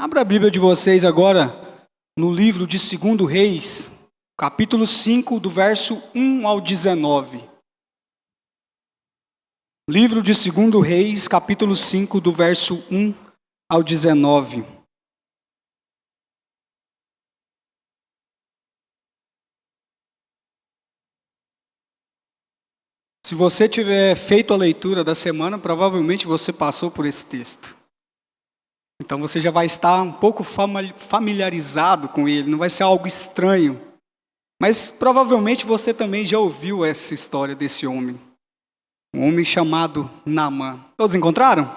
Abra a Bíblia de vocês agora no livro de 2 Reis, capítulo 5, do verso 1 ao 19. Livro de 2 Reis, capítulo 5, do verso 1 ao 19. Se você tiver feito a leitura da semana, provavelmente você passou por esse texto. Então você já vai estar um pouco familiarizado com ele, não vai ser algo estranho. Mas provavelmente você também já ouviu essa história desse homem. Um homem chamado Naamã. Todos encontraram?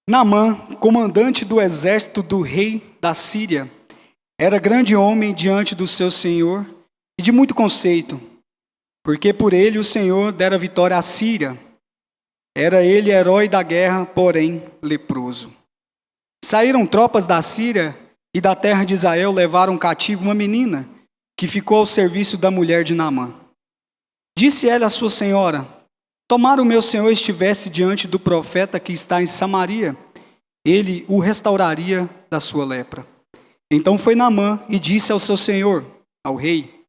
Naamã, comandante do exército do rei da Síria, era grande homem diante do seu senhor e de muito conceito, porque por ele o Senhor dera vitória à Síria. Era ele herói da guerra, porém leproso. Saíram tropas da Síria e da terra de Israel, levaram cativo uma menina, que ficou ao serviço da mulher de Naamã. Disse ela à sua senhora: tomara o meu senhor estivesse diante do profeta que está em Samaria, ele o restauraria da sua lepra. Então foi Naamã e disse ao seu senhor, ao rei: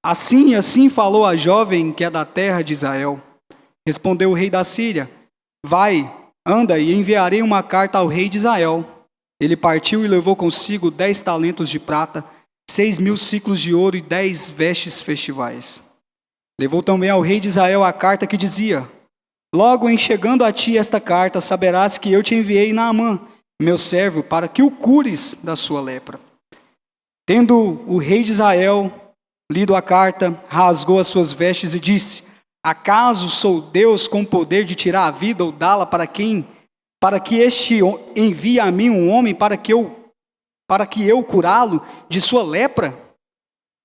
assim e assim falou a jovem que é da terra de Israel. Respondeu o rei da Síria: vai, anda e enviarei uma carta ao rei de Israel. Ele partiu e levou consigo 10 talentos de prata, 6.000 siclos de ouro e 10 vestes festivais. Levou também ao rei de Israel a carta que dizia: logo em chegando a ti esta carta, saberás que eu te enviei Naamã, meu servo, para que o cures da sua lepra. Tendo o rei de Israel lido a carta, rasgou as suas vestes e disse: acaso sou Deus com poder de tirar a vida ou dá-la para que este envie a mim um homem para que eu curá-lo de sua lepra?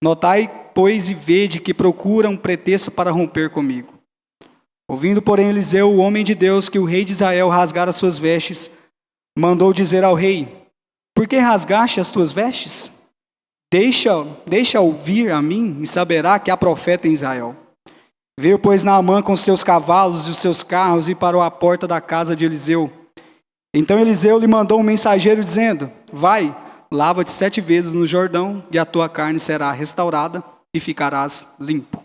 Notai, pois, e vede que procura um pretexto para romper comigo. Ouvindo, porém, Eliseu, o homem de Deus, que o rei de Israel rasgara as suas vestes, mandou dizer ao rei: por que rasgaste as tuas vestes? Deixa-o vir a mim e saberá que há profeta em Israel. Veio, pois, Naamã com seus cavalos e os seus carros e parou à porta da casa de Eliseu. Então Eliseu lhe mandou um mensageiro dizendo: vai, lava-te 7 vezes no Jordão e a tua carne será restaurada e ficarás limpo.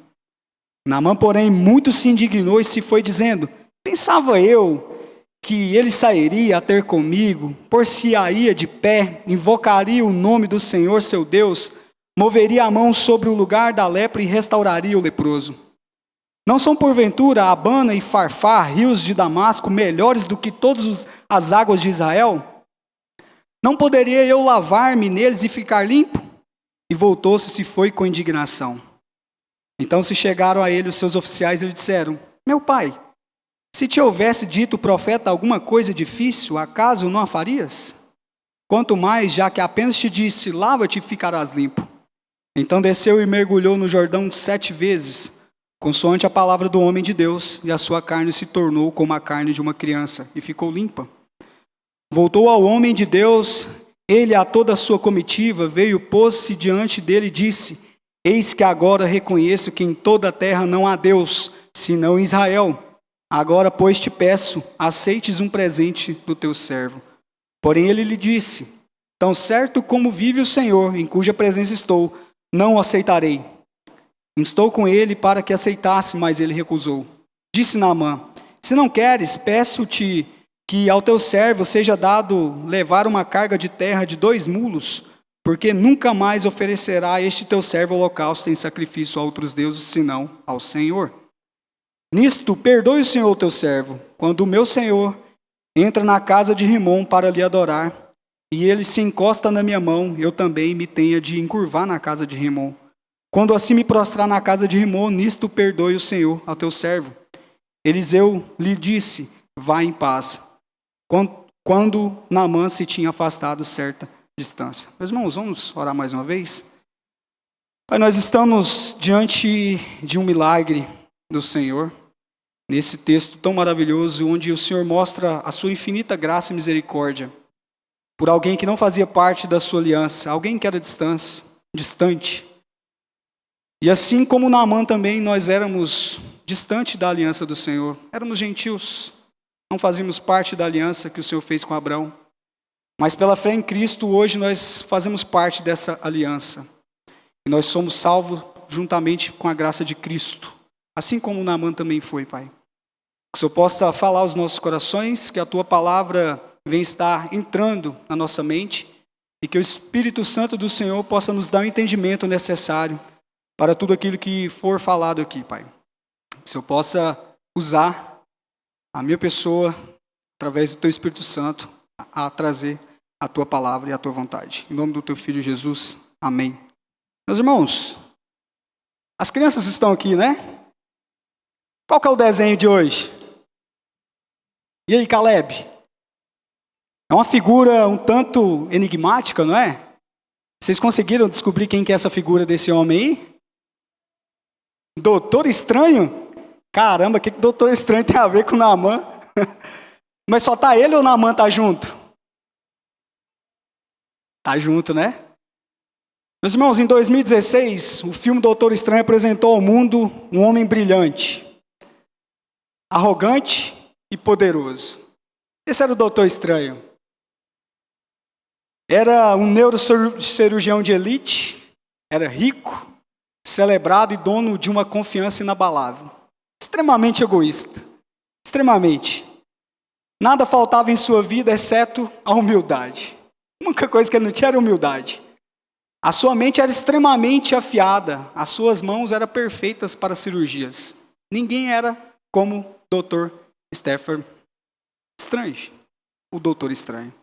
Naamã, porém, muito se indignou e se foi dizendo: pensava eu que ele sairia a ter comigo, por-se-aia de pé, invocaria o nome do Senhor seu Deus, moveria a mão sobre o lugar da lepra e restauraria o leproso. Não são porventura Abana e Farfar, rios de Damasco, melhores do que todas as águas de Israel? Não poderia eu lavar-me neles e ficar limpo? E voltou-se e se foi com indignação. Então se chegaram a ele os seus oficiais e lhe disseram: meu pai, se te houvesse dito o profeta alguma coisa difícil, acaso não a farias? Quanto mais, já que apenas te disse: lava-te e ficarás limpo. Então desceu e mergulhou no Jordão 7 vezes, consoante a palavra do homem de Deus, e a sua carne se tornou como a carne de uma criança, e ficou limpa. Voltou ao homem de Deus, ele a toda a sua comitiva, veio, pôs-se diante dele e disse: eis que agora reconheço que em toda a terra não há Deus, senão em Israel. Agora, pois, te peço, aceites um presente do teu servo. Porém ele lhe disse: tão certo como vive o Senhor, em cuja presença estou, não o aceitarei. Instou com ele para que aceitasse, mas ele recusou. Disse Naamã: se não queres, peço-te que ao teu servo seja dado levar uma carga de terra de 2 mulos, porque nunca mais oferecerá este teu servo holocausto em sacrifício a outros deuses, senão ao Senhor. Nisto, perdoe o Senhor o teu servo, quando o meu senhor entra na casa de Rimom para lhe adorar, e ele se encosta na minha mão, eu também me tenha de encurvar na casa de Rimom. Quando assim me prostrar na casa de Rimom, nisto perdoe o Senhor ao teu servo. Eliseu lhe disse: vá em paz. Quando Naamã se tinha afastado certa distância. Meus irmãos, vamos orar mais uma vez? Pai, nós estamos diante de um milagre do Senhor, nesse texto tão maravilhoso, onde o Senhor mostra a sua infinita graça e misericórdia por alguém que não fazia parte da sua aliança, alguém que era distante. E assim como Naamã também, nós éramos distante da aliança do Senhor. Éramos gentios, não fazíamos parte da aliança que o Senhor fez com Abraão. Mas pela fé em Cristo, hoje nós fazemos parte dessa aliança. E nós somos salvos juntamente com a graça de Cristo. Assim como Naamã também foi, Pai. Que o Senhor possa falar aos nossos corações, que a Tua palavra venha estar entrando na nossa mente e que o Espírito Santo do Senhor possa nos dar o entendimento necessário para tudo aquilo que for falado aqui, Pai. Que o Senhor possa usar a minha pessoa, através do Teu Espírito Santo, a trazer a Tua palavra e a Tua vontade. Em nome do Teu Filho Jesus, amém. Meus irmãos, as crianças estão aqui, né? Qual que é o desenho de hoje? E aí, Caleb? É uma figura um tanto enigmática, não é? Vocês conseguiram descobrir quem que é essa figura desse homem aí? Doutor Estranho? Caramba, o que Doutor Estranho tem a ver com Naamã? Mas só tá ele ou Naamã tá junto? Tá junto, né? Meus irmãos, em 2016, o filme Doutor Estranho apresentou ao mundo um homem brilhante, arrogante e poderoso. Esse era o Doutor Estranho. Era um neurocirurgião de elite, era rico, celebrado e dono de uma confiança inabalável. Extremamente egoísta. Extremamente. Nada faltava em sua vida exceto a humildade. A única coisa que ele não tinha era humildade. A sua mente era extremamente afiada. As suas mãos eram perfeitas para cirurgias. Ninguém era como o Dr. Stephen Strange, o Doutor Estranho.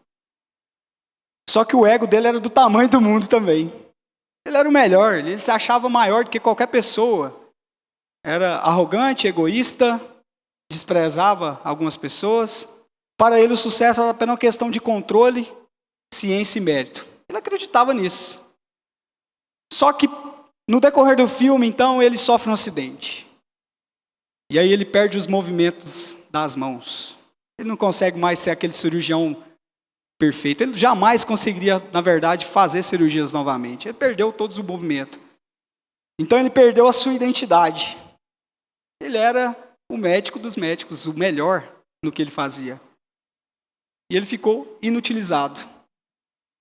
Só que o ego dele era do tamanho do mundo também. Ele era o melhor, ele se achava maior do que qualquer pessoa. Era arrogante, egoísta, desprezava algumas pessoas. Para ele o sucesso era apenas uma questão de controle, ciência e mérito. Ele acreditava nisso. Só que no decorrer do filme, então, ele sofre um acidente. E aí ele perde os movimentos das mãos. Ele não consegue mais ser aquele cirurgião perfeito. Ele jamais conseguiria, na verdade, fazer cirurgias novamente. Ele perdeu todos o movimento. Então ele perdeu a sua identidade. Ele era o médico dos médicos, o melhor no que ele fazia. E ele ficou inutilizado.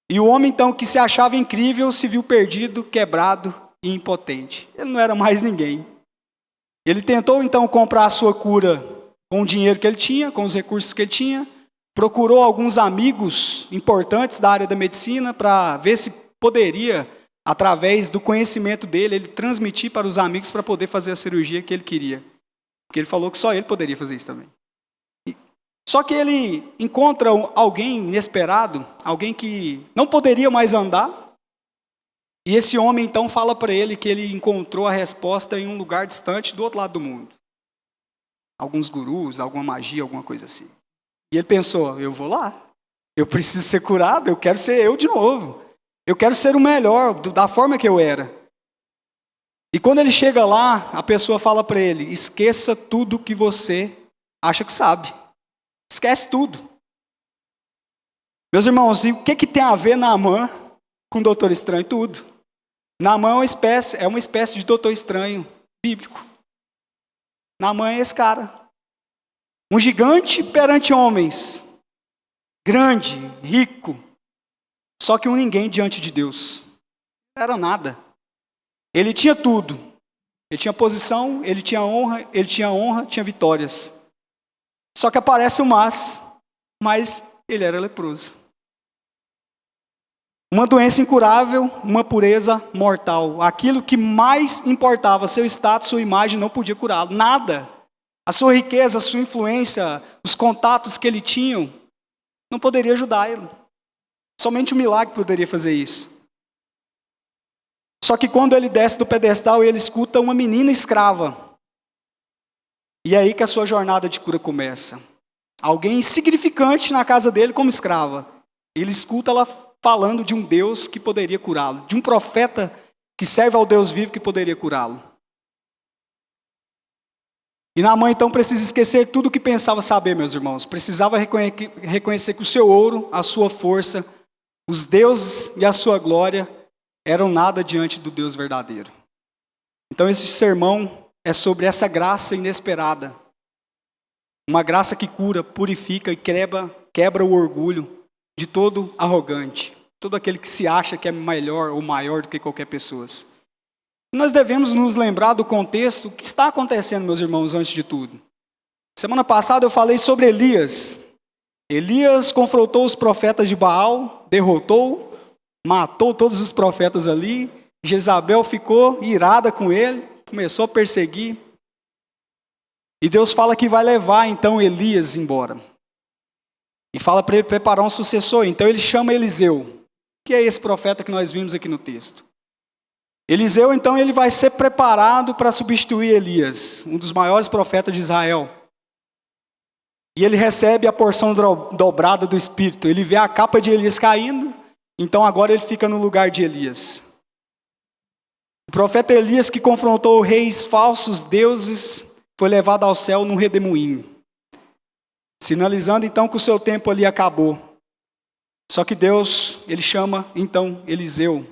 E o homem, então, que se achava incrível, se viu perdido, quebrado e impotente. Ele não era mais ninguém. Ele tentou, então, comprar a sua cura com o dinheiro que ele tinha, com os recursos que ele tinha. Procurou alguns amigos importantes da área da medicina para ver se poderia, através do conhecimento dele, ele transmitir para os amigos para poder fazer a cirurgia que ele queria. Porque ele falou que só ele poderia fazer isso também. Só que ele encontra alguém inesperado, alguém que não poderia mais andar. E esse homem então fala para ele que ele encontrou a resposta em um lugar distante do outro lado do mundo. Alguns gurus, alguma magia, alguma coisa assim. E ele pensou, eu vou lá. Eu preciso ser curado, eu quero ser eu de novo. Eu quero ser o melhor, da forma que eu era. E quando ele chega lá, a pessoa fala para ele, esqueça tudo que você acha que sabe. Esquece tudo. Meus irmãos, e o que tem a ver Naamã com o Doutor Estranho? Tudo. Naamã é uma espécie de Doutor Estranho bíblico. Naamã é esse cara. Um gigante perante homens. Grande, rico. Só que um ninguém diante de Deus. Não era nada. Ele tinha tudo. Ele tinha posição, ele tinha honra, tinha vitórias. Só que aparece o mas ele era leproso. Uma doença incurável, uma pureza mortal. Aquilo que mais importava, seu status, sua imagem, não podia curá-lo. Nada. A sua riqueza, a sua influência, os contatos que ele tinha, não poderia ajudá-lo. Somente o milagre poderia fazer isso. Só que quando ele desce do pedestal, ele escuta uma menina escrava. E é aí que a sua jornada de cura começa. Alguém insignificante na casa dele como escrava. Ele escuta ela falando de um Deus que poderia curá-lo. De um profeta que serve ao Deus vivo que poderia curá-lo. E Naamã então precisa esquecer tudo o que pensava saber, meus irmãos. Precisava reconhecer que o seu ouro, a sua força, os deuses e a sua glória eram nada diante do Deus verdadeiro. Então esse sermão é sobre essa graça inesperada. Uma graça que cura, purifica e quebra o orgulho. de todo arrogante, todo aquele que se acha que é melhor ou maior do que qualquer pessoa. Nós devemos nos lembrar do contexto que está acontecendo, meus irmãos, antes de tudo. Semana passada eu falei sobre Elias. Elias confrontou os profetas de Baal, derrotou, matou todos os profetas ali. Jezabel ficou irada com ele, começou a perseguir. E Deus fala que vai levar então Elias embora. E fala para ele preparar um sucessor. Então ele chama Eliseu, que é esse profeta que nós vimos aqui no texto. Eliseu, então, ele vai ser preparado para substituir Elias, um dos maiores profetas de Israel. E ele recebe a porção dobrada do Espírito. Ele vê a capa de Elias caindo, então agora ele fica no lugar de Elias. O profeta Elias, que confrontou reis falsos, deuses, foi levado ao céu num redemoinho, sinalizando então que o seu tempo ali acabou. Só que Deus, ele chama então Eliseu.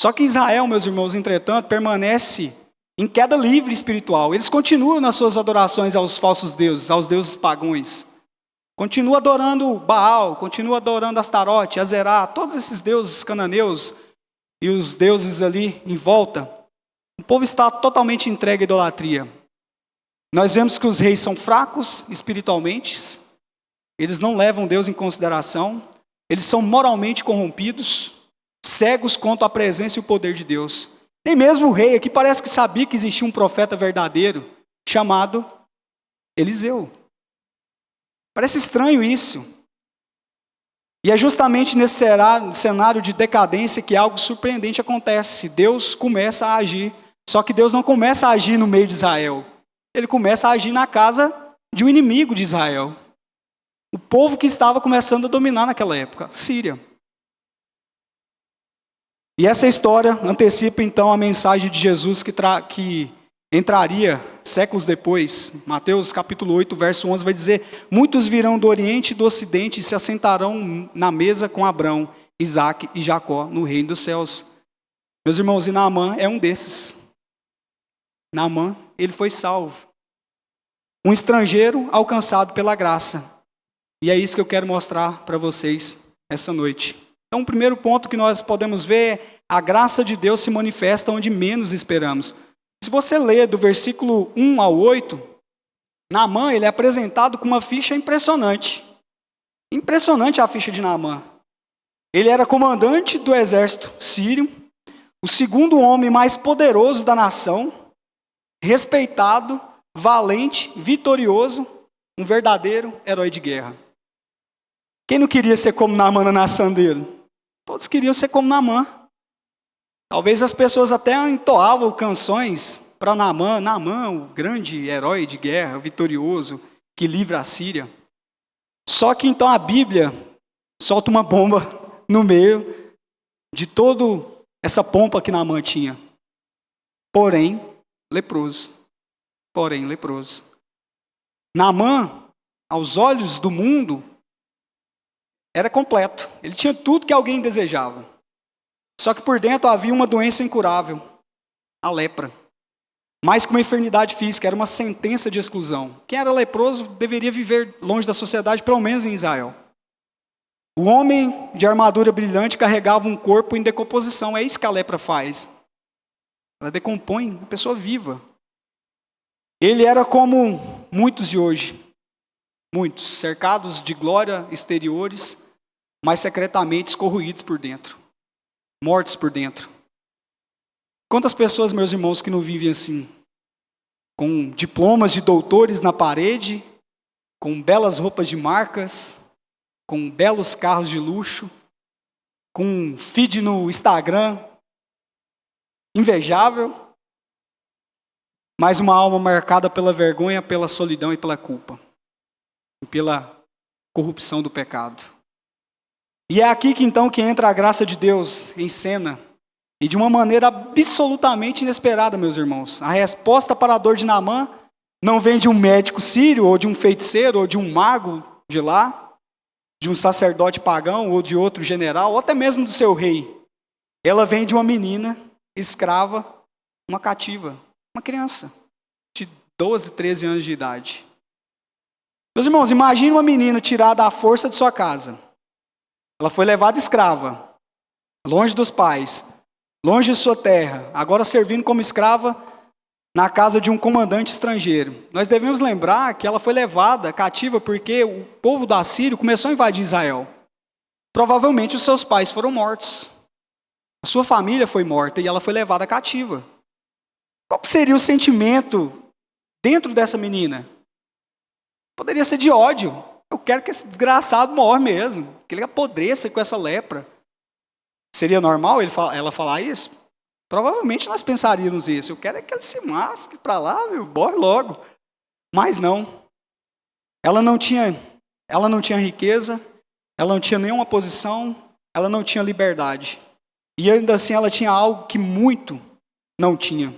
Só que Israel, meus irmãos, entretanto, permanece em queda livre espiritual. Eles continuam nas suas adorações aos falsos deuses, aos deuses pagãos. Continuam adorando Baal, continuam adorando Astarote, Azerá, todos esses deuses cananeus e os deuses ali em volta. O povo está totalmente entregue à idolatria. Nós vemos que os reis são fracos espiritualmente, eles não levam Deus em consideração, eles são moralmente corrompidos, cegos quanto à presença e o poder de Deus. Nem mesmo o rei aqui parece que sabia que existia um profeta verdadeiro, chamado Eliseu. Parece estranho isso. E é justamente nesse cenário de decadência que algo surpreendente acontece. Deus começa a agir, só que Deus não começa a agir no meio de Israel. Ele começa a agir na casa de um inimigo de Israel. O povo que estava começando a dominar naquela época, Síria. E essa história antecipa então a mensagem de Jesus que entraria séculos depois. Mateus capítulo 8, verso 11 vai dizer: muitos virão do Oriente e do Ocidente e se assentarão na mesa com Abraão, Isaque e Jacó no reino dos céus. Meus irmãos, e Naamã é um desses. Naamã, ele foi salvo. Um estrangeiro alcançado pela graça. E é isso que eu quero mostrar para vocês essa noite. Então, o primeiro ponto que nós podemos ver é a graça de Deus se manifesta onde menos esperamos. Se você ler do versículo 1 ao 8, Naamã ele é apresentado com uma ficha impressionante. Impressionante a ficha de Naamã. Ele era comandante do exército sírio, o segundo homem mais poderoso da nação, respeitado, valente, vitorioso, um verdadeiro herói de guerra. Quem não queria ser como Naamã na nação dele? Todos queriam ser como Naamã. Talvez as pessoas até entoavam canções para Naamã, Naamã, o grande herói de guerra, vitorioso, que livra a Síria. Só que então a Bíblia solta uma bomba no meio de toda essa pompa que Naamã tinha. Porém, leproso. Porém, leproso. Naamã, aos olhos do mundo, era completo. Ele tinha tudo que alguém desejava. Só que por dentro havia uma doença incurável, a lepra. Mais que uma enfermidade física, era uma sentença de exclusão. Quem era leproso deveria viver longe da sociedade, pelo menos em Israel. O homem de armadura brilhante carregava um corpo em decomposição. É isso que a lepra faz. Ela decompõe a pessoa viva. Ele era como muitos de hoje. Muitos, cercados de glória exteriores, mas secretamente corroídos por dentro. Mortos por dentro. Quantas pessoas, meus irmãos, que não vivem assim? Com diplomas de doutores na parede, com belas roupas de marcas, com belos carros de luxo, com feed no Instagram, invejável, mas uma alma marcada pela vergonha, pela solidão e pela culpa. E pela corrupção do pecado. E é aqui que então que entra a graça de Deus em cena, e de uma maneira absolutamente inesperada, meus irmãos. A resposta para a dor de Naamã não vem de um médico sírio, ou de um feiticeiro, ou de um mago de lá, de um sacerdote pagão, ou de outro general, ou até mesmo do seu rei. Ela vem de uma menina escrava, uma cativa, uma criança de 12, 13 anos de idade. Meus irmãos, imagine uma menina tirada à força de sua casa, Ela foi levada escrava, longe dos pais, longe de sua terra, agora servindo como escrava na casa de um comandante estrangeiro. Nós devemos lembrar que ela foi levada cativa porque o povo da Síria começou a invadir Israel. Provavelmente os seus pais foram mortos. A sua família foi morta e ela foi levada cativa. Qual seria o sentimento dentro dessa menina? Poderia ser de ódio. Eu quero que esse desgraçado morra mesmo, que ele apodreça com essa lepra. Seria normal ela falar isso? Provavelmente nós pensaríamos isso. Eu quero é que ele se masque para lá, morre logo. Mas não. Ela não tinha riqueza, ela não tinha nenhuma posição, ela não tinha liberdade. E ainda assim ela tinha algo que muito não tinha.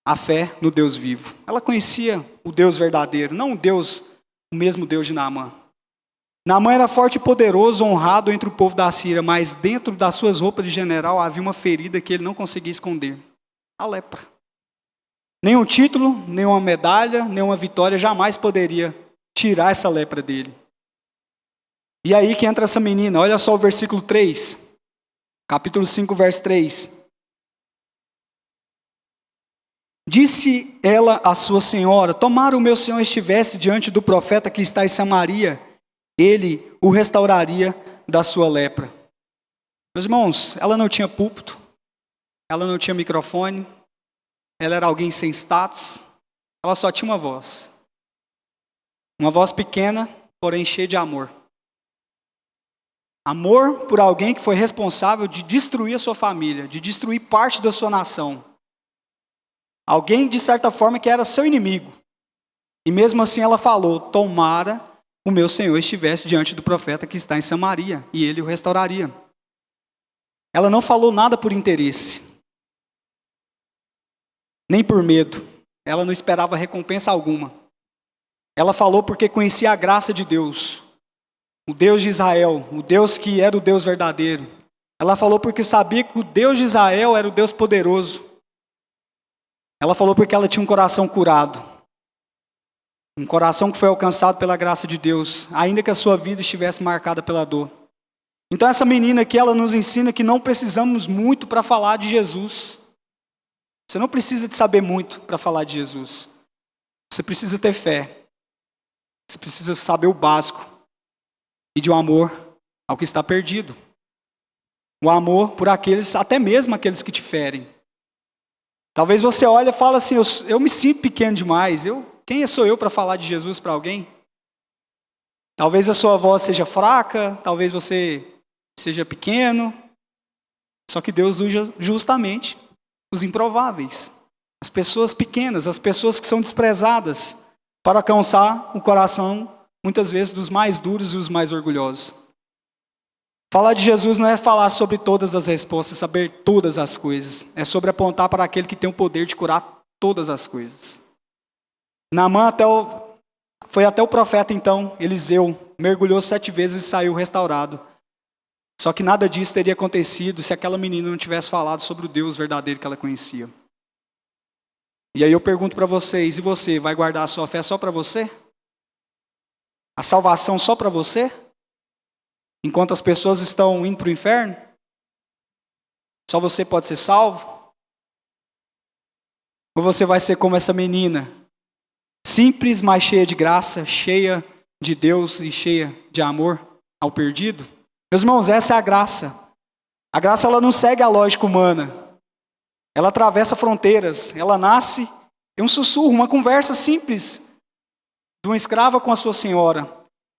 A fé no Deus vivo. Ela conhecia o Deus verdadeiro, não o mesmo Deus de Naamã. Naamã era forte e poderoso, honrado entre o povo da Síria, mas dentro das suas roupas de general havia uma ferida que ele não conseguia esconder. A lepra. Nenhum título, nenhuma medalha, nenhuma vitória jamais poderia tirar essa lepra dele. E aí que entra essa menina, olha só o versículo 3, capítulo 5, verso 3. Disse ela à sua senhora: tomara o meu senhor estivesse diante do profeta que está em Samaria, ele o restauraria da sua lepra. Meus irmãos, ela não tinha púlpito, ela não tinha microfone, ela era alguém sem status, ela só tinha uma voz. Uma voz pequena, porém cheia de amor. Amor por alguém que foi responsável de destruir a sua família, de destruir parte da sua nação. Alguém, de certa forma, que era seu inimigo. E mesmo assim ela falou: tomara o meu senhor estivesse diante do profeta que está em Samaria, e ele o restauraria. Ela não falou nada por interesse, nem por medo. Ela não esperava recompensa alguma. Ela falou porque conhecia a graça de Deus, o Deus de Israel, o Deus que era o Deus verdadeiro. Ela falou porque sabia que o Deus de Israel era o Deus poderoso. Ela falou porque ela tinha um coração curado. Um coração que foi alcançado pela graça de Deus, ainda que a sua vida estivesse marcada pela dor. Então essa menina aqui, ela nos ensina que não precisamos muito para falar de Jesus. Você não precisa de saber muito para falar de Jesus. Você precisa ter fé. Você precisa saber o básico. E de um amor ao que está perdido. O amor por aqueles, até mesmo aqueles que te ferem. Talvez você olhe e fale assim: eu me sinto pequeno demais. Quem sou eu para falar de Jesus para alguém? Talvez a sua voz seja fraca, talvez você seja pequeno. Só que Deus usa justamente os improváveis. As pessoas pequenas, as pessoas que são desprezadas, para alcançar o coração, muitas vezes, dos mais duros e os mais orgulhosos. Falar de Jesus não é falar sobre todas as respostas, saber todas as coisas. É sobre apontar para aquele que tem o poder de curar todas as coisas. Naamã foi até o profeta, então, Eliseu, mergulhou 7 vezes e saiu restaurado. Só que nada disso teria acontecido se aquela menina não tivesse falado sobre o Deus verdadeiro que ela conhecia. E aí eu pergunto para vocês: e você, vai guardar a sua fé só para você? A salvação só para você? Enquanto as pessoas estão indo para o inferno? Só você pode ser salvo? Ou você vai ser como essa menina, simples, mas cheia de graça, cheia de Deus e cheia de amor ao perdido? Meus irmãos, essa é a graça. A graça, ela não segue a lógica humana. Ela atravessa fronteiras. Ela nasce em um sussurro, uma conversa simples de uma escrava com a sua senhora.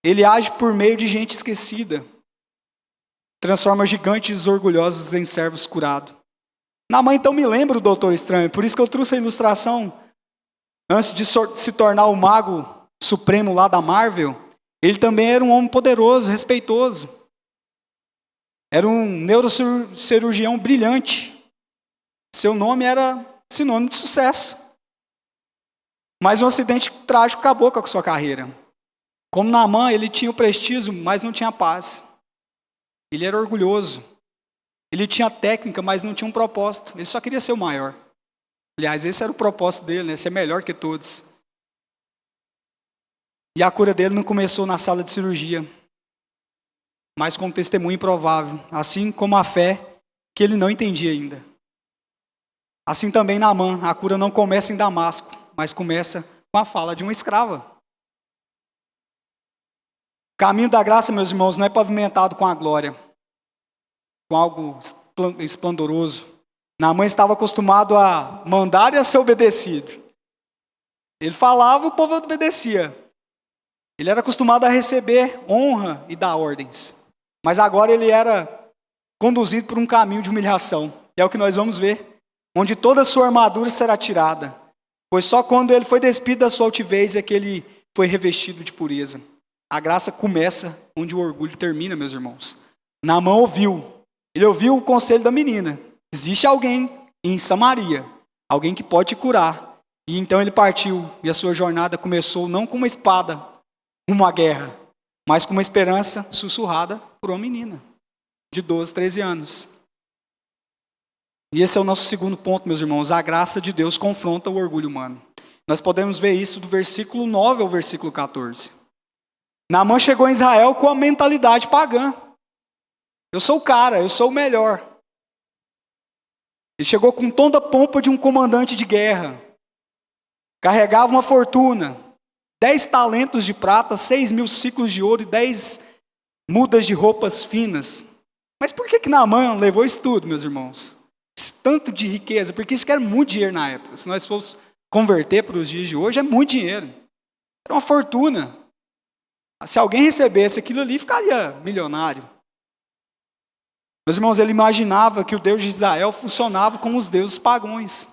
Ele age por meio de gente esquecida. Transforma gigantes orgulhosos em servos curados. Naamã, então, me lembra o Doutor Estranho. Por isso que eu trouxe a ilustração. Antes de se tornar o mago supremo lá da Marvel, ele também era um homem poderoso, respeitoso. Era um neurocirurgião brilhante. Seu nome era sinônimo de sucesso. Mas um acidente trágico acabou com a sua carreira. Como Naamã, ele tinha o prestígio, mas não tinha paz. Ele era orgulhoso. Ele tinha técnica, mas não tinha um propósito. Ele só queria ser o maior. Aliás, esse era o propósito dele, né? Ser melhor que todos. E a cura dele não começou na sala de cirurgia. mas com um testemunho improvável, assim como a fé que ele não entendia ainda. Assim também Naamã, a cura não começa em Damasco, mas começa com a fala de uma escrava. O caminho da graça, meus irmãos, não é pavimentado com a glória, com algo esplendoroso. Naamã estava acostumado a mandar e a ser obedecido. Ele falava, o povo obedecia. Ele era acostumado a receber honra e dar ordens. Mas agora ele era conduzido por um caminho de humilhação. E é o que nós vamos ver. Onde toda a sua armadura será tirada. Pois só quando ele foi despido da sua altivez é que ele foi revestido de pureza. A graça começa onde o orgulho termina, meus irmãos. Naamã ouviu. Ele ouviu o conselho da menina. Existe alguém em Samaria. Alguém que pode te curar. E então ele partiu. E a sua jornada começou não com uma espada, uma guerra, mas com uma esperança sussurrada por uma menina de 12, 13 anos. E esse é o nosso segundo ponto, meus irmãos. A graça de Deus confronta o orgulho humano. Nós podemos ver isso do versículo 9 ao versículo 14. Naamã chegou em Israel com a mentalidade pagã. Eu sou o cara, eu sou o melhor. Ele chegou com toda a pompa de um comandante de guerra. Carregava uma fortuna. 10 talentos de prata, 6.000 ciclos de ouro e 10 mudas de roupas finas. Mas por que Naamã levou isso tudo, meus irmãos? Esse tanto de riqueza, porque isso era muito dinheiro na época. Se nós fossemos converter para os dias de hoje, é muito dinheiro. Era uma fortuna. Se alguém recebesse aquilo ali, ficaria milionário. Meus irmãos, ele imaginava que o Deus de Israel funcionava como os deuses pagãos.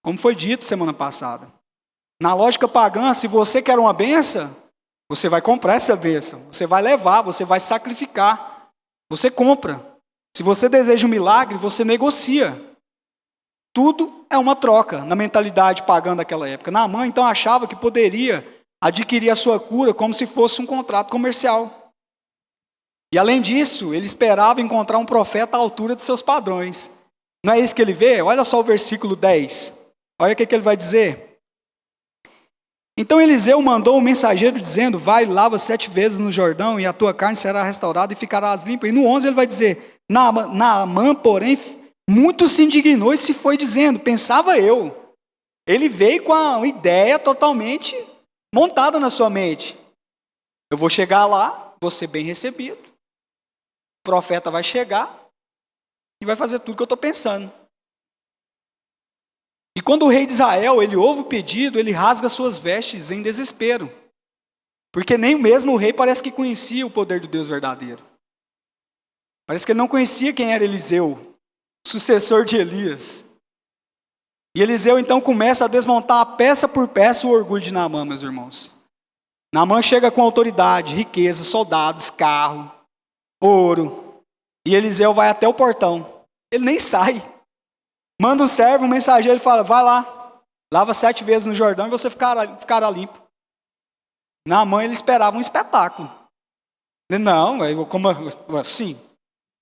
Como foi dito semana passada. Na lógica pagã, se você quer uma benção, você vai comprar essa bênção. Você vai levar, você vai sacrificar. Você compra. Se você deseja um milagre, você negocia. Tudo é uma troca na mentalidade pagã daquela época. Naamã, então, achava que poderia adquirir a sua cura como se fosse um contrato comercial. E além disso, ele esperava encontrar um profeta à altura de seus padrões. Não é isso que ele vê? Olha só o versículo 10. Olha o que ele vai dizer. Então Eliseu mandou um mensageiro dizendo, vai, lava 7 vezes no Jordão e a tua carne será restaurada e ficarás limpa. E no 11 ele vai dizer, Naamã, porém, muito se indignou e se foi dizendo, pensava eu. Ele veio com a ideia totalmente montada na sua mente. Eu vou chegar lá, vou ser bem recebido. O profeta vai chegar e vai fazer tudo que eu estou pensando. E quando o rei de Israel, ele ouve o pedido, ele rasga suas vestes em desespero. Porque nem mesmo o rei parece que conhecia o poder do Deus verdadeiro. Parece que ele não conhecia quem era Eliseu, sucessor de Elias. E Eliseu então começa a desmontar peça por peça o orgulho de Naamã, meus irmãos. Naamã chega com autoridade, riqueza, soldados, carro, ouro. E Eliseu vai até o portão. Ele nem sai. Manda um servo, um mensageiro, e fala, vai lá, lava 7 vezes no Jordão e você ficará limpo. Naamã, ele esperava um espetáculo. Ele, não, como assim?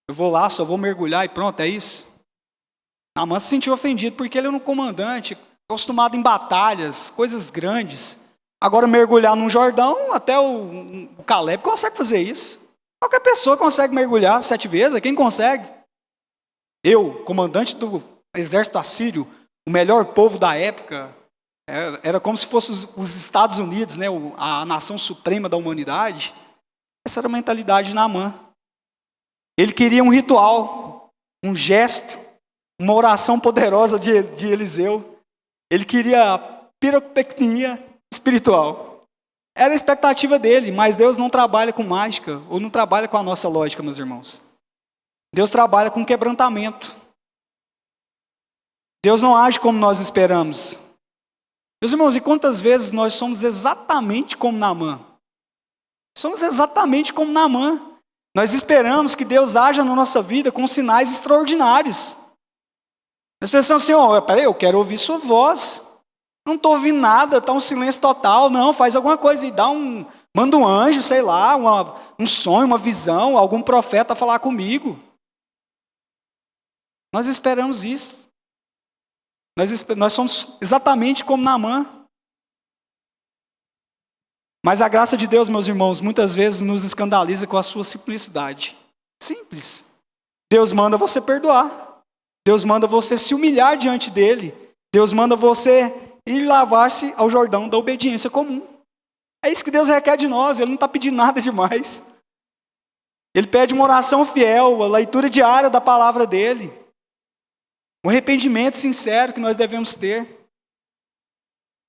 Eu vou lá, só vou mergulhar e pronto, é isso? Naamã se sentiu ofendido porque ele era um comandante, acostumado em batalhas, coisas grandes. Agora mergulhar num Jordão, até o Caleb consegue fazer isso. Qualquer pessoa consegue mergulhar 7 vezes, quem consegue? Eu, comandante do exército assírio, o melhor povo da época, era como se fosse os Estados Unidos, né, a nação suprema da humanidade. Essa era a mentalidade de Naamã. Ele queria um ritual, um gesto, uma oração poderosa de Eliseu. Ele queria a pirotecnia espiritual. Era a expectativa dele, mas Deus não trabalha com mágica, ou não trabalha com a nossa lógica, meus irmãos. Deus trabalha com quebrantamento. Deus não age como nós esperamos. Meus irmãos, e quantas vezes nós somos exatamente como Naamã? Somos exatamente como Naamã. Nós esperamos que Deus haja na nossa vida com sinais extraordinários. Nós pensamos assim, peraí, eu quero ouvir sua voz. Não estou ouvindo nada, está um silêncio total. Não, faz alguma coisa e manda um anjo, sei lá, um sonho, uma visão, algum profeta falar comigo. Nós esperamos isso. Nós somos exatamente como Naamã. Mas a graça de Deus, meus irmãos, muitas vezes nos escandaliza com a sua simplicidade. Simples. Deus manda você perdoar. Deus manda você se humilhar diante dele. Deus manda você ir lavar-se ao Jordão da obediência comum. É isso que Deus requer de nós. Ele não está pedindo nada demais. Ele pede uma oração fiel, a leitura diária da palavra dele. Um arrependimento sincero que nós devemos ter.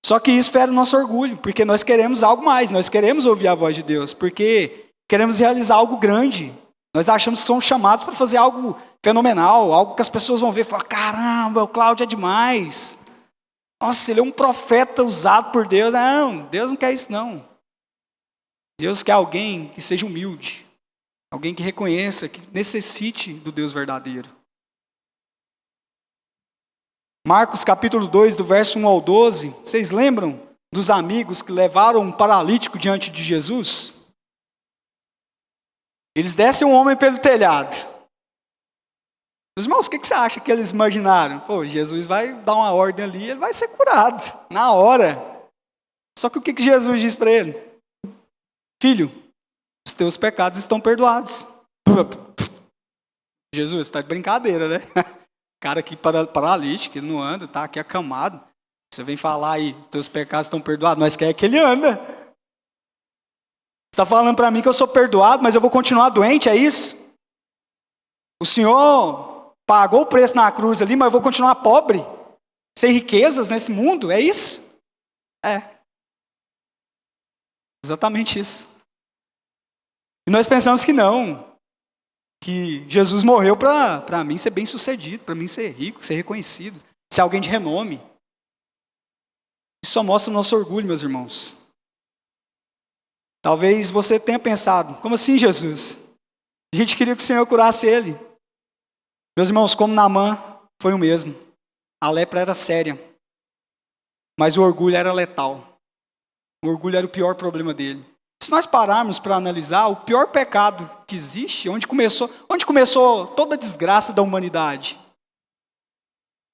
Só que isso fere o nosso orgulho, porque nós queremos algo mais, nós queremos ouvir a voz de Deus, porque queremos realizar algo grande. Nós achamos que somos chamados para fazer algo fenomenal, algo que as pessoas vão ver e falar, caramba, o Cláudio é demais. Nossa, ele é um profeta usado por Deus. Não, Deus não quer isso não. Deus quer alguém que seja humilde, alguém que reconheça, que necessite do Deus verdadeiro. Marcos capítulo 2, do verso 1 ao 12, vocês lembram dos amigos que levaram um paralítico diante de Jesus? Eles descem um homem pelo telhado. Os irmãos, o que você acha que eles imaginaram? Pô, Jesus vai dar uma ordem ali, ele vai ser curado, na hora. Só que o que Jesus diz para ele? Filho, os teus pecados estão perdoados. Jesus, está de brincadeira, né? Cara aqui paralítico, ele não anda, está aqui acamado. Você vem falar aí, teus pecados estão perdoados, nós queremos que ele anda. Você está falando para mim que eu sou perdoado, mas eu vou continuar doente, é isso? O Senhor pagou o preço na cruz ali, mas eu vou continuar pobre, sem riquezas nesse mundo, é isso? É. Exatamente isso. E nós pensamos que não. Que Jesus morreu para mim ser bem sucedido, para mim ser rico, ser reconhecido, ser alguém de renome. Isso só mostra o nosso orgulho, meus irmãos. Talvez você tenha pensado, como assim, Jesus? A gente queria que o Senhor curasse ele. Meus irmãos, como Naamã, foi o mesmo. A lepra era séria, mas o orgulho era letal. O orgulho era o pior problema dele. Se nós pararmos para analisar, o pior pecado que existe, onde começou toda a desgraça da humanidade?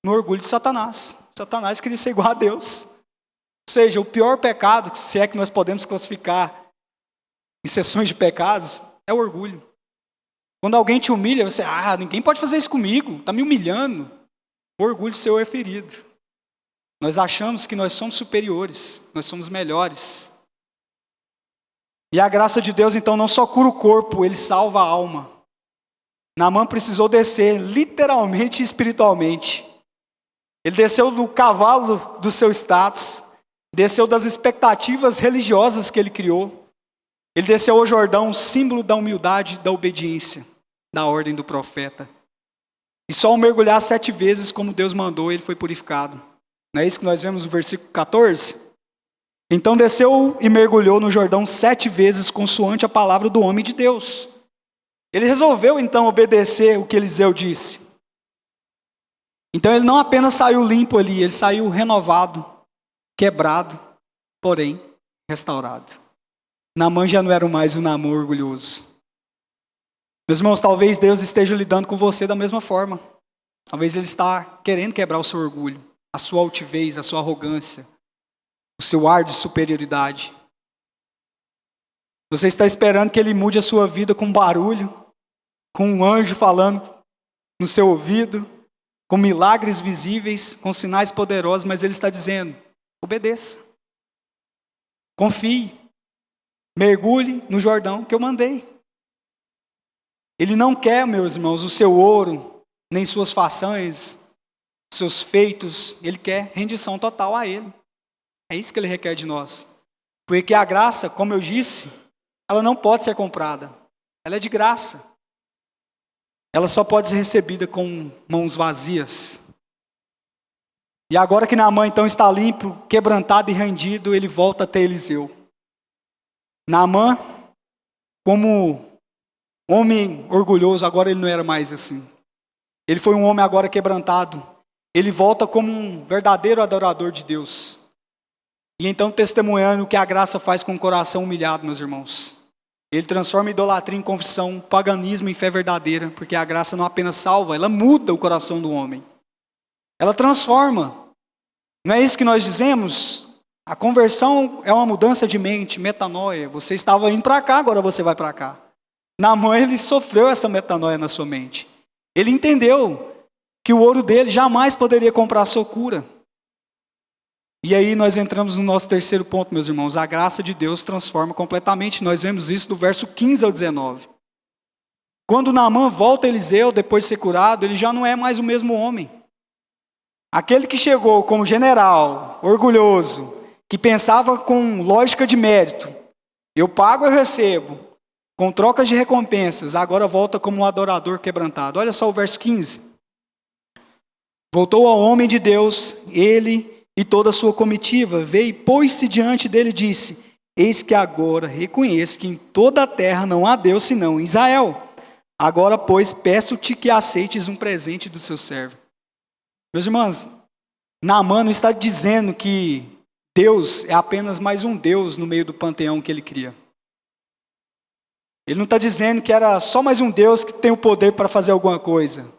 No orgulho de Satanás. Satanás queria ser igual a Deus. Ou seja, o pior pecado, se é que nós podemos classificar em seções de pecados, é o orgulho. Quando alguém te humilha, você, ninguém pode fazer isso comigo, está me humilhando. O orgulho seu é ferido. Nós achamos que nós somos superiores, nós somos melhores. E a graça de Deus, então, não só cura o corpo, ele salva a alma. Naamã precisou descer, literalmente e espiritualmente. Ele desceu do cavalo do seu status, desceu das expectativas religiosas que ele criou. Ele desceu ao Jordão, símbolo da humildade, da obediência, da ordem do profeta. E só ao mergulhar 7 vezes, como Deus mandou, ele foi purificado. Não é isso que nós vemos no versículo 14? Então desceu e mergulhou no Jordão 7 vezes, consoante a palavra do homem de Deus. Ele resolveu então obedecer o que Eliseu disse. Então ele não apenas saiu limpo ali, ele saiu renovado, quebrado, porém restaurado. Naamã já não era mais um Naamã orgulhoso. Meus irmãos, talvez Deus esteja lidando com você da mesma forma. Talvez Ele está querendo quebrar o seu orgulho, a sua altivez, a sua arrogância, o seu ar de superioridade. Você está esperando que Ele mude a sua vida com barulho, com um anjo falando no seu ouvido, com milagres visíveis, com sinais poderosos, mas Ele está dizendo, obedeça. Confie. Mergulhe no Jordão que eu mandei. Ele não quer, meus irmãos, o seu ouro, nem suas façanhas, seus feitos. Ele quer rendição total a Ele. É isso que Ele requer de nós. Porque a graça, como eu disse, ela não pode ser comprada. Ela é de graça. Ela só pode ser recebida com mãos vazias. E agora que Naamã então está limpo, quebrantado e rendido, ele volta até Eliseu. Naamã, como homem orgulhoso, agora ele não era mais assim. Ele foi um homem agora quebrantado. Ele volta como um verdadeiro adorador de Deus. E então testemunhando o que a graça faz com o coração humilhado, meus irmãos. Ele transforma a idolatria em confissão, paganismo em fé verdadeira, porque a graça não apenas salva, ela muda o coração do homem. Ela transforma. Não é isso que nós dizemos? A conversão é uma mudança de mente, metanoia. Você estava indo para cá, agora você vai para cá. Naamã, ele sofreu essa metanoia na sua mente. Ele entendeu que o ouro dele jamais poderia comprar a sua cura. E aí nós entramos no nosso terceiro ponto, meus irmãos. A graça de Deus transforma completamente. Nós vemos isso do verso 15 ao 19. Quando Naamã volta a Eliseu, depois de ser curado, ele já não é mais o mesmo homem. Aquele que chegou como general, orgulhoso, que pensava com lógica de mérito, eu pago, eu recebo, com trocas de recompensas, agora volta como um adorador quebrantado. Olha só o verso 15. Voltou ao homem de Deus, ele e toda a sua comitiva, veio e pôs-se diante dele e disse: eis que agora reconheço que em toda a terra não há Deus senão em Israel. Agora, pois, peço-te que aceites um presente do seu servo. Meus irmãos, Naamã não está dizendo que Deus é apenas mais um Deus no meio do panteão que ele cria. Ele não está dizendo que era só mais um Deus que tem o poder para fazer alguma coisa.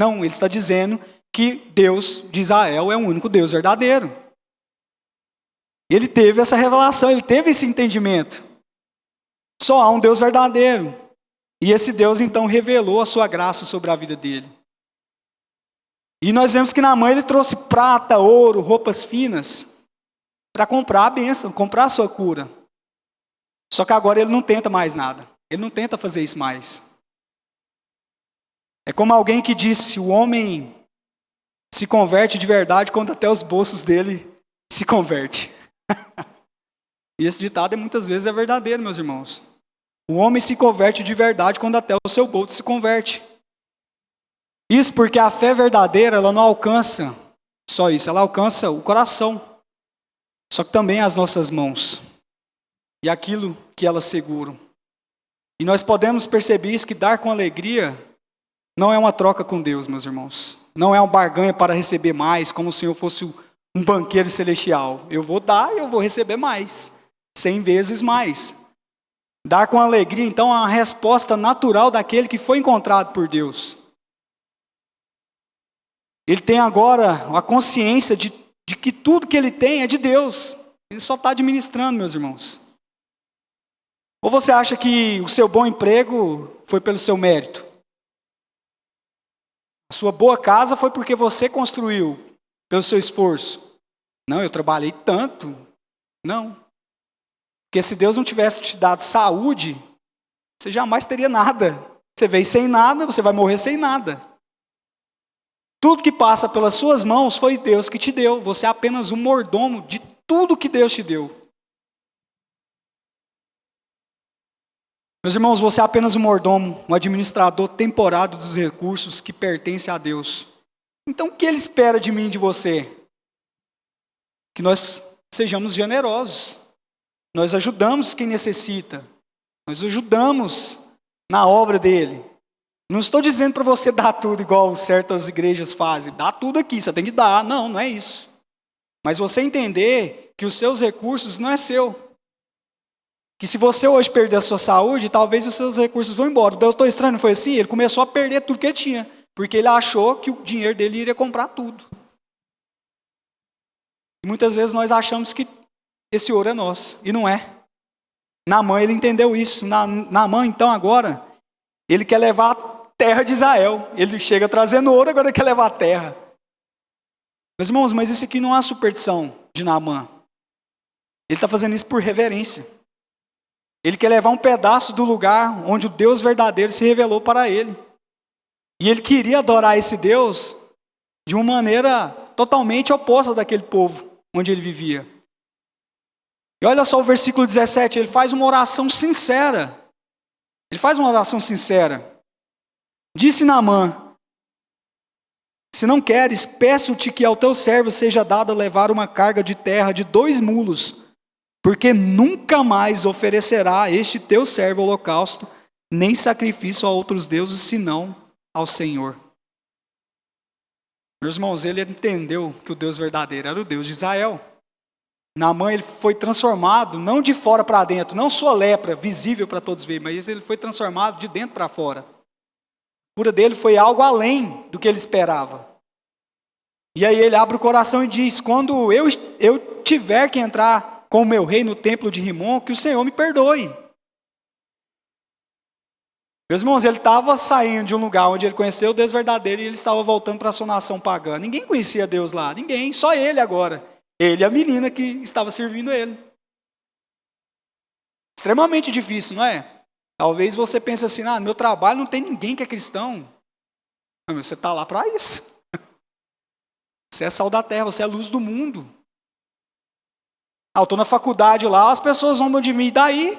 Não, ele está dizendo que Deus de Israel é o único Deus verdadeiro. Ele teve essa revelação, ele teve esse entendimento. Só há um Deus verdadeiro. E esse Deus então revelou a sua graça sobre a vida dele. E nós vemos que Naamã ele trouxe prata, ouro, roupas finas para comprar a bênção, comprar a sua cura. Só que agora ele não tenta mais nada. Ele não tenta fazer isso mais. É como alguém que disse: o homem se converte de verdade quando até os bolsos dele se converte. E esse ditado muitas vezes é verdadeiro, meus irmãos. O homem se converte de verdade quando até o seu bolso se converte. Isso porque a fé verdadeira, ela não alcança só isso, ela alcança o coração. Só que também as nossas mãos. E aquilo que elas seguram. E nós podemos perceber isso, que dar com alegria não é uma troca com Deus, meus irmãos. Não é uma barganha para receber mais, como se o Senhor fosse um banqueiro celestial. Eu vou dar e eu vou receber mais. 100 vezes mais. Dar com alegria, então, é uma resposta natural daquele que foi encontrado por Deus. Ele tem agora a consciência de que tudo que ele tem é de Deus. Ele só está administrando, meus irmãos. Ou você acha que o seu bom emprego foi pelo seu mérito? A sua boa casa foi porque você construiu, pelo seu esforço? Não, eu trabalhei tanto. Não. Porque se Deus não tivesse te dado saúde, você jamais teria nada. Você veio sem nada, você vai morrer sem nada. Tudo que passa pelas suas mãos foi Deus que te deu. Você é apenas um mordomo de tudo que Deus te deu. Meus irmãos, você é apenas um mordomo, um administrador temporário dos recursos que pertencem a Deus. Então, o que Ele espera de mim e de você? Que nós sejamos generosos. Nós ajudamos quem necessita. Nós ajudamos na obra dEle. Não estou dizendo para você dar tudo igual certas igrejas fazem. Dá tudo aqui, você tem que dar. Não, não é isso. Mas você entender que os seus recursos não é seu. Que se você hoje perder a sua saúde, talvez os seus recursos vão embora. O doutor Estranho não foi assim? Ele começou a perder tudo que ele tinha. Porque ele achou que o dinheiro dele iria comprar tudo. E muitas vezes nós achamos que esse ouro é nosso. E não é. Naamã, ele entendeu isso. Naamã, então, agora, ele quer levar a terra de Israel. Ele chega trazendo ouro, agora quer levar a terra. Meus irmãos, mas isso aqui não é a superstição de Naamã. Ele está fazendo isso por reverência. Ele quer levar um pedaço do lugar onde o Deus verdadeiro se revelou para ele. E ele queria adorar esse Deus de uma maneira totalmente oposta daquele povo onde ele vivia. E olha só o versículo 17, ele faz uma oração sincera. Ele faz uma oração sincera. Disse Naamã: se não queres, peço-te que ao teu servo seja dado levar uma carga de terra de 2 mulos, porque nunca mais oferecerá este teu servo holocausto, nem sacrifício a outros deuses, senão ao Senhor. Meus irmãos, ele entendeu que o Deus verdadeiro era o Deus de Israel. Naamã, ele foi transformado, não de fora para dentro, não sua lepra, visível para todos verem, mas ele foi transformado de dentro para fora. A cura dele foi algo além do que ele esperava. E aí ele abre o coração e diz: quando eu tiver que entrar com o meu rei no templo de Rimon, que o Senhor me perdoe. Meus irmãos, ele estava saindo de um lugar onde ele conheceu o Deus verdadeiro e ele estava voltando para a sua nação pagã. Ninguém conhecia Deus lá, ninguém, só ele agora. Ele e a menina que estava servindo ele. Extremamente difícil, não é? Talvez você pense assim: no meu trabalho não tem ninguém que é cristão. Não, você está lá para isso. Você é sal da terra, você é luz do mundo. Eu estou na faculdade lá, as pessoas zombam de mim, e daí?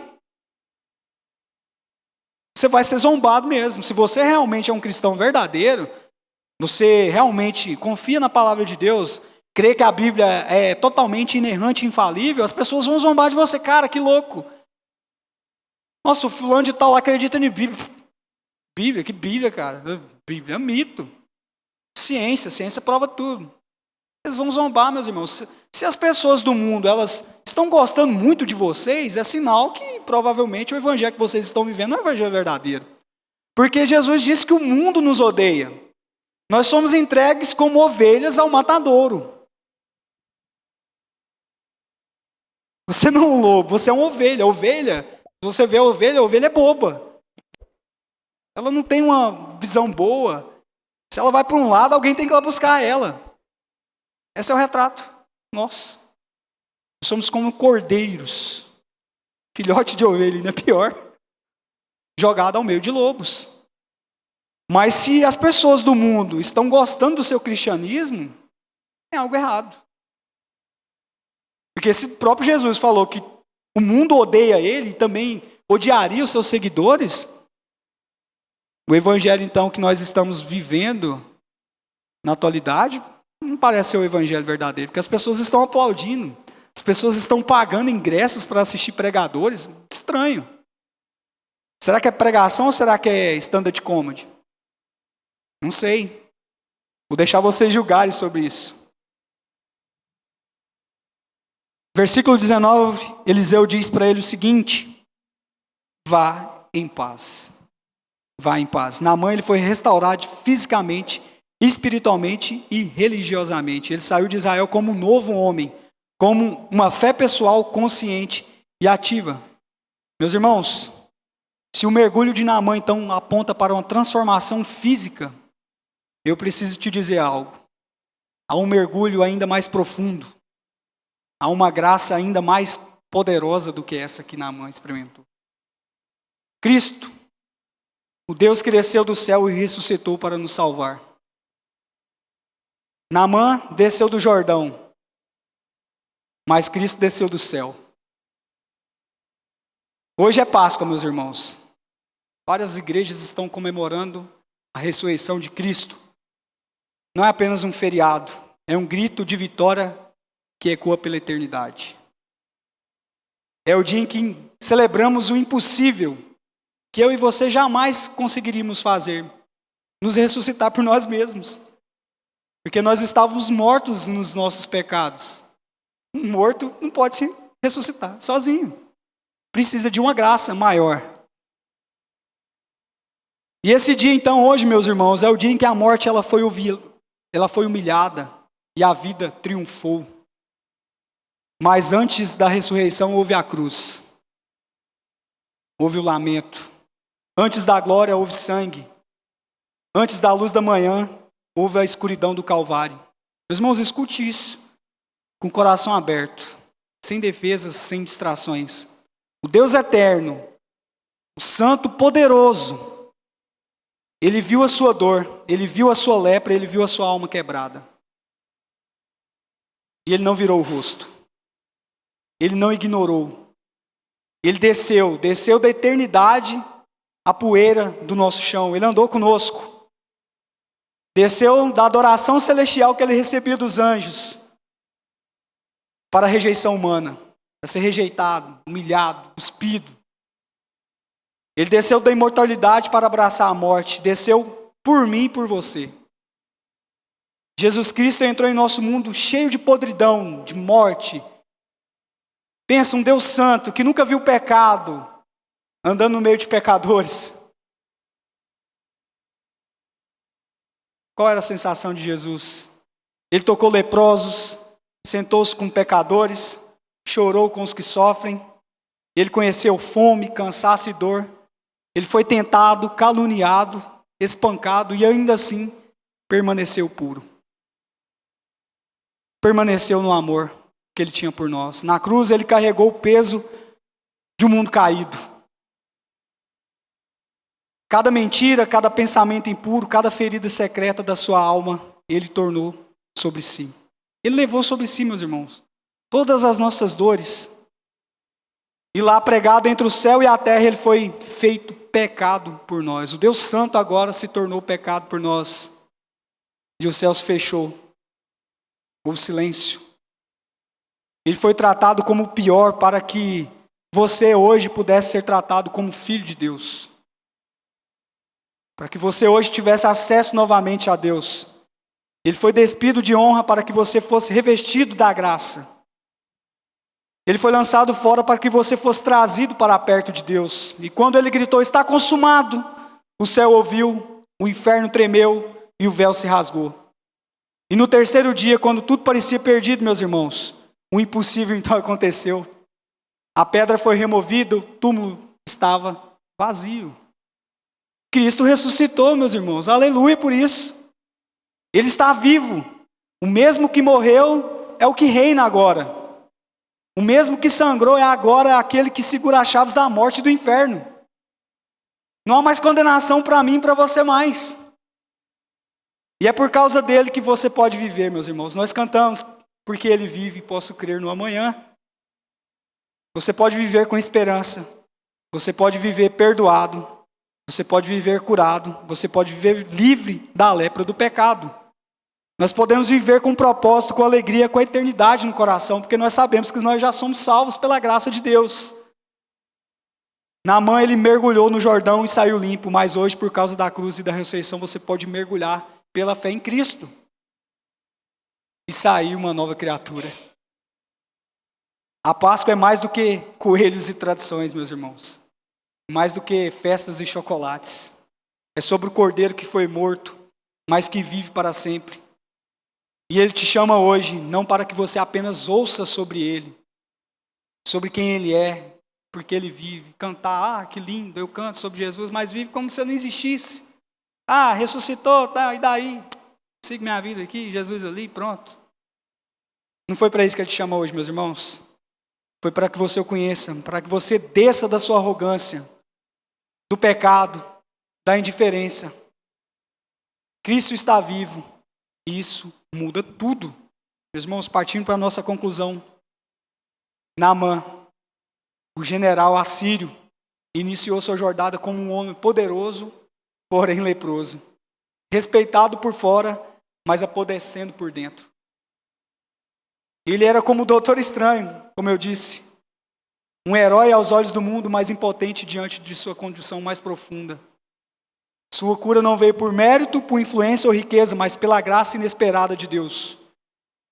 Você vai ser zombado mesmo. Se você realmente é um cristão verdadeiro, você realmente confia na palavra de Deus, crê que a Bíblia é totalmente inerrante e infalível, as pessoas vão zombar de você. Cara, que louco. Nossa, o fulano de tal acredita em Bíblia. Bíblia, que Bíblia, cara? Bíblia é mito. Ciência prova tudo. Eles vão zombar, meus irmãos. Se as pessoas do mundo, elas estão gostando muito de vocês, é sinal que provavelmente o evangelho que vocês estão vivendo não é o evangelho verdadeiro. Porque Jesus disse que o mundo nos odeia. Nós somos entregues como ovelhas ao matadouro. Você não é um lobo, você é uma ovelha. Ovelha, se você vê a ovelha é boba. Ela não tem uma visão boa. Se ela vai para um lado, alguém tem que ir lá buscar ela. Esse é o retrato nosso. Nós somos como cordeiros. Filhote de ovelha ainda é pior. Jogado ao meio de lobos. Mas se as pessoas do mundo estão gostando do seu cristianismo, é algo errado. Porque se o próprio Jesus falou que o mundo odeia ele e também odiaria os seus seguidores, o evangelho então que nós estamos vivendo na atualidade não parece ser o evangelho verdadeiro, porque as pessoas estão aplaudindo, as pessoas estão pagando ingressos para assistir pregadores. Estranho. Será que é pregação ou será que é stand-up comedy? Não sei. Vou deixar vocês julgarem sobre isso. Versículo 19, Eliseu diz para ele o seguinte: vá em paz. Vá em paz. Naamã, ele foi restaurado fisicamente, espiritualmente e religiosamente. Ele saiu de Israel como um novo homem, como uma fé pessoal consciente e ativa. Meus irmãos, se o mergulho de Naamã então aponta para uma transformação física, eu preciso te dizer algo. Há um mergulho ainda mais profundo. Há uma graça ainda mais poderosa do que essa que Naamã experimentou. Cristo, o Deus que desceu do céu e ressuscitou para nos salvar. Naamã desceu do Jordão, mas Cristo desceu do céu. Hoje é Páscoa, meus irmãos. Várias igrejas estão comemorando a ressurreição de Cristo. Não é apenas um feriado, é um grito de vitória que ecoa pela eternidade. É o dia em que celebramos o impossível, que eu e você jamais conseguiríamos fazer, nos ressuscitar por nós mesmos. Porque nós estávamos mortos nos nossos pecados. Um morto não pode se ressuscitar sozinho. Precisa de uma graça maior. E esse dia então, hoje, meus irmãos, é o dia em que a morte ela foi humilhada e a vida triunfou. Mas antes da ressurreição houve a cruz. Houve o lamento. Antes da glória houve sangue. Antes da luz da manhã houve a escuridão do Calvário. Meus irmãos, escute isso com o coração aberto, sem defesas, sem distrações. O Deus eterno, o Santo poderoso, ele viu a sua dor, ele viu a sua lepra, ele viu a sua alma quebrada. E ele não virou o rosto. Ele não ignorou. Ele desceu da eternidade a poeira do nosso chão. Ele andou conosco. Desceu da adoração celestial que ele recebia dos anjos para a rejeição humana, para ser rejeitado, humilhado, cuspido. Ele desceu da imortalidade para abraçar a morte, desceu por mim e por você. Jesus Cristo entrou em nosso mundo cheio de podridão, de morte. Pensa, um Deus santo que nunca viu pecado, andando no meio de pecadores. Qual era a sensação de Jesus? Ele tocou leprosos, sentou-se com pecadores, chorou com os que sofrem. Ele conheceu fome, cansaço e dor. Ele foi tentado, caluniado, espancado e ainda assim permaneceu puro. Permaneceu no amor que ele tinha por nós. Na cruz ele carregou o peso de um mundo caído. Cada mentira, cada pensamento impuro, cada ferida secreta da sua alma, ele tornou sobre si. Ele levou sobre si, meus irmãos, todas as nossas dores. E lá pregado entre o céu e a terra, ele foi feito pecado por nós. O Deus Santo agora se tornou pecado por nós. E o céu se fechou. Houve silêncio. Ele foi tratado como o pior para que você hoje pudesse ser tratado como filho de Deus. Para que você hoje tivesse acesso novamente a Deus. Ele foi despido de honra para que você fosse revestido da graça. Ele foi lançado fora para que você fosse trazido para perto de Deus. E quando ele gritou, está consumado, o céu ouviu, o inferno tremeu e o véu se rasgou. E no terceiro dia, quando tudo parecia perdido, meus irmãos, o impossível então aconteceu. A pedra foi removida, o túmulo estava vazio. Cristo ressuscitou, meus irmãos, aleluia por isso. Ele está vivo. O mesmo que morreu é o que reina agora. O mesmo que sangrou é agora aquele que segura as chaves da morte e do inferno. Não há mais condenação para mim e para você mais. E é por causa dele que você pode viver, meus irmãos. Nós cantamos, porque ele vive e posso crer no amanhã. Você pode viver com esperança. Você pode viver perdoado. Você pode viver curado. Você pode viver livre da lepra do pecado. Nós podemos viver com propósito, com alegria, com a eternidade no coração, porque nós sabemos que nós já somos salvos pela graça de Deus. Naamã, ele mergulhou no Jordão e saiu limpo, mas hoje, por causa da cruz e da ressurreição, você pode mergulhar pela fé em Cristo e sair uma nova criatura. A Páscoa é mais do que coelhos e tradições, meus irmãos. Mais do que festas e chocolates. É sobre o Cordeiro que foi morto, mas que vive para sempre. E ele te chama hoje, não para que você apenas ouça sobre ele, sobre quem ele é, porque ele vive. Cantar, que lindo, eu canto sobre Jesus, mas vive como se eu não existisse. Ressuscitou, tá, e daí? Sigo minha vida aqui, Jesus ali, pronto. Não foi para isso que ele te chama hoje, meus irmãos. Foi para que você o conheça, para que você desça da sua arrogância, do pecado, da indiferença. Cristo está vivo. Isso muda tudo. Meus irmãos, partindo para a nossa conclusão. Naamã, o general assírio, iniciou sua jornada como um homem poderoso, porém leproso. Respeitado por fora, mas apodrecendo por dentro. Ele era como o Doutor Estranho, como eu disse. Um herói aos olhos do mundo, mas impotente diante de sua condição mais profunda. Sua cura não veio por mérito, por influência ou riqueza, mas pela graça inesperada de Deus.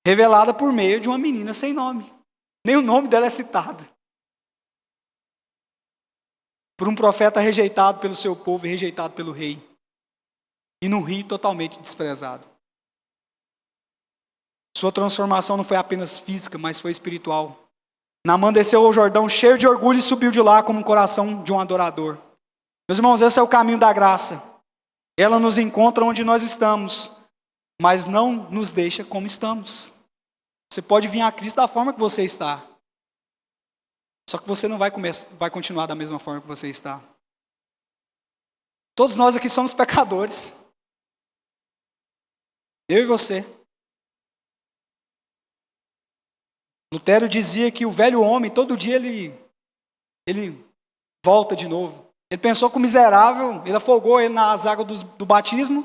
Revelada por meio de uma menina sem nome. Nem o nome dela é citado. Por um profeta rejeitado pelo seu povo e rejeitado pelo rei. E num rio totalmente desprezado. Sua transformação não foi apenas física, mas foi espiritual. Naamã desceu ao Jordão cheio de orgulho e subiu de lá como um coração de um adorador. Meus irmãos, esse é o caminho da graça. Ela nos encontra onde nós estamos, mas não nos deixa como estamos. Você pode vir a Cristo da forma que você está. Só que você não vai continuar da mesma forma que você está. Todos nós aqui somos pecadores. Eu e você. Lutero dizia que o velho homem, todo dia ele volta de novo. Ele pensou que o miserável, ele afogou ele nas águas do batismo,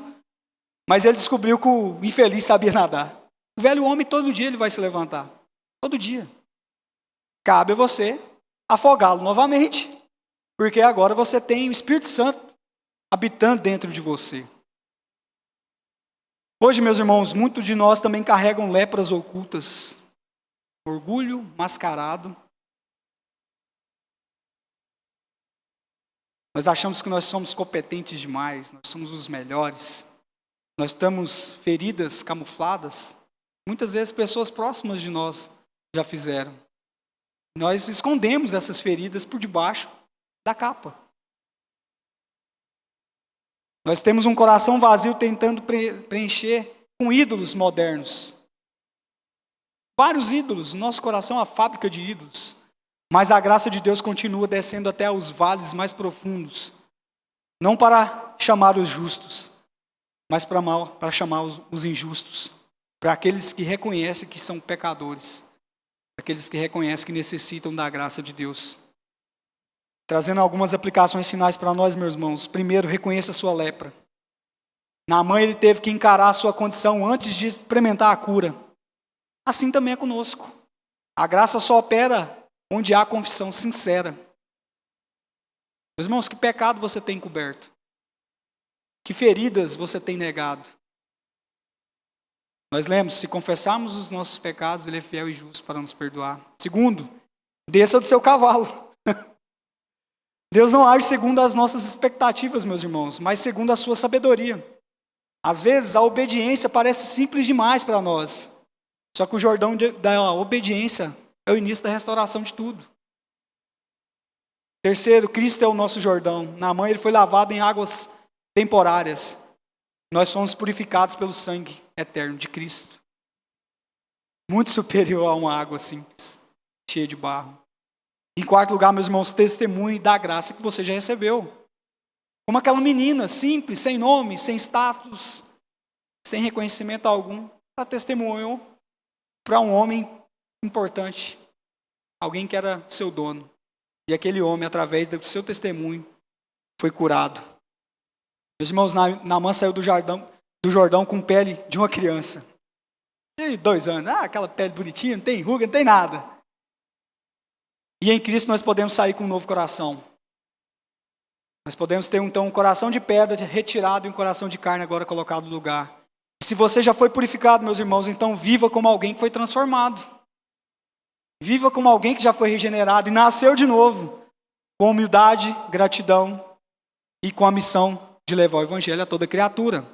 mas ele descobriu que o infeliz sabia nadar. O velho homem, todo dia ele vai se levantar. Todo dia. Cabe a você afogá-lo novamente, porque agora você tem o Espírito Santo habitando dentro de você. Hoje, meus irmãos, muitos de nós também carregam lepras ocultas. Orgulho mascarado. Nós achamos que nós somos competentes demais, nós somos os melhores. Nós temos feridas camufladas. Muitas vezes pessoas próximas de nós já fizeram. Nós escondemos essas feridas por debaixo da capa. Nós temos um coração vazio tentando preencher com ídolos modernos. Vários ídolos, nosso coração é uma fábrica de ídolos. Mas a graça de Deus continua descendo até os vales mais profundos. Não para chamar os justos, mas para chamar os injustos. Para aqueles que reconhecem que são pecadores. Para aqueles que reconhecem que necessitam da graça de Deus. Trazendo algumas aplicações finais para nós, meus irmãos. Primeiro, reconheça a sua lepra. Naamã, ele teve que encarar a sua condição antes de experimentar a cura. Assim também é conosco. A graça só opera onde há confissão sincera. Meus irmãos, que pecado você tem coberto? Que feridas você tem negado? Nós lemos, se confessarmos os nossos pecados, Ele é fiel e justo para nos perdoar. Segundo, desça do seu cavalo. Deus não age segundo as nossas expectativas, meus irmãos, mas segundo a sua sabedoria. Às vezes a obediência parece simples demais para nós. Só que o Jordão da obediência é o início da restauração de tudo. Terceiro, Cristo é o nosso Jordão. Naamã, ele foi lavado em águas temporárias. Nós somos purificados pelo sangue eterno de Cristo. Muito superior a uma água simples, cheia de barro. Em quarto lugar, meus irmãos, testemunhe da graça que você já recebeu. Como aquela menina simples, sem nome, sem status, sem reconhecimento algum, ela testemunhou para um homem importante, alguém que era seu dono. E aquele homem, através do seu testemunho, foi curado. Meus irmãos, Naamã saiu do Jordão com pele de uma criança. De 2 anos, aquela pele bonitinha, não tem ruga, não tem nada. E em Cristo nós podemos sair com um novo coração. Nós podemos ter então um coração de pedra retirado e um coração de carne agora colocado no lugar. E se você já foi purificado, meus irmãos, então viva como alguém que foi transformado. Viva como alguém que já foi regenerado e nasceu de novo, com humildade, gratidão e com a missão de levar o evangelho a toda criatura.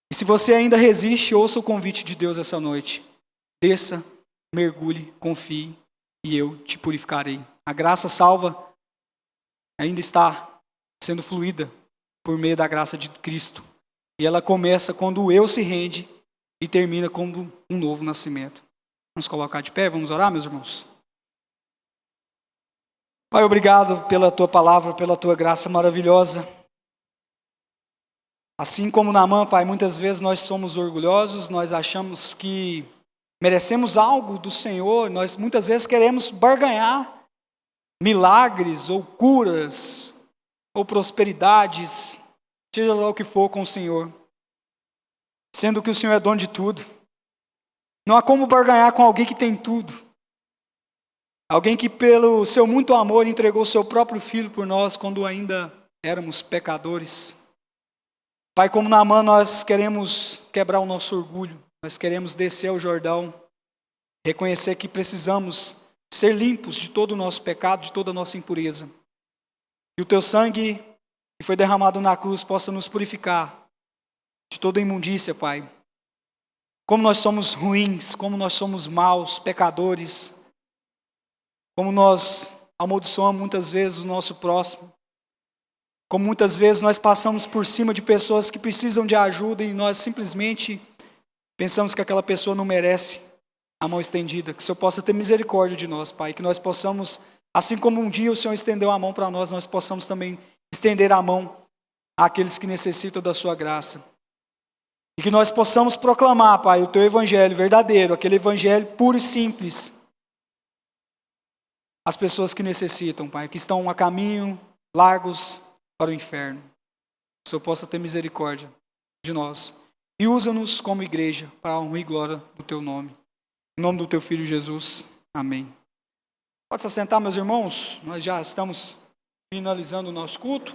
E se você ainda resiste, ouça o convite de Deus essa noite. Desça, mergulhe, confie e eu te purificarei. A graça salva ainda está sendo fluída por meio da graça de Cristo. E ela começa quando o eu se rende e termina como um novo nascimento. Vamos colocar de pé, vamos orar, meus irmãos? Pai, obrigado pela tua palavra, pela tua graça maravilhosa. Assim como Naamã, Pai, muitas vezes nós somos orgulhosos, nós achamos que merecemos algo do Senhor, nós muitas vezes queremos barganhar milagres ou curas ou prosperidades, seja lá o que for com o Senhor, sendo que o Senhor é dono de tudo. Não há como barganhar com alguém que tem tudo. Alguém que pelo seu muito amor entregou seu próprio filho por nós quando ainda éramos pecadores. Pai, como Naamã, nós queremos quebrar o nosso orgulho. Nós queremos descer ao Jordão, reconhecer que precisamos ser limpos de todo o nosso pecado, de toda a nossa impureza. Que o teu sangue que foi derramado na cruz possa nos purificar de toda imundícia, Pai. Como nós somos ruins, como nós somos maus, pecadores, como nós amaldiçoamos muitas vezes o nosso próximo, como muitas vezes nós passamos por cima de pessoas que precisam de ajuda e nós simplesmente pensamos que aquela pessoa não merece a mão estendida. Que o Senhor possa ter misericórdia de nós, Pai, que nós possamos, assim como um dia o Senhor estendeu a mão para nós, nós possamos também estender a mão àqueles que necessitam da sua graça. E que nós possamos proclamar, Pai, o teu evangelho verdadeiro, aquele evangelho puro e simples, às pessoas que necessitam, Pai, que estão a caminho largos para o inferno. Que o Senhor possa ter misericórdia de nós. E usa-nos como igreja para a honra e glória do teu nome. Em nome do teu Filho Jesus. Amém. Pode se assentar, meus irmãos. Nós já estamos finalizando o nosso culto.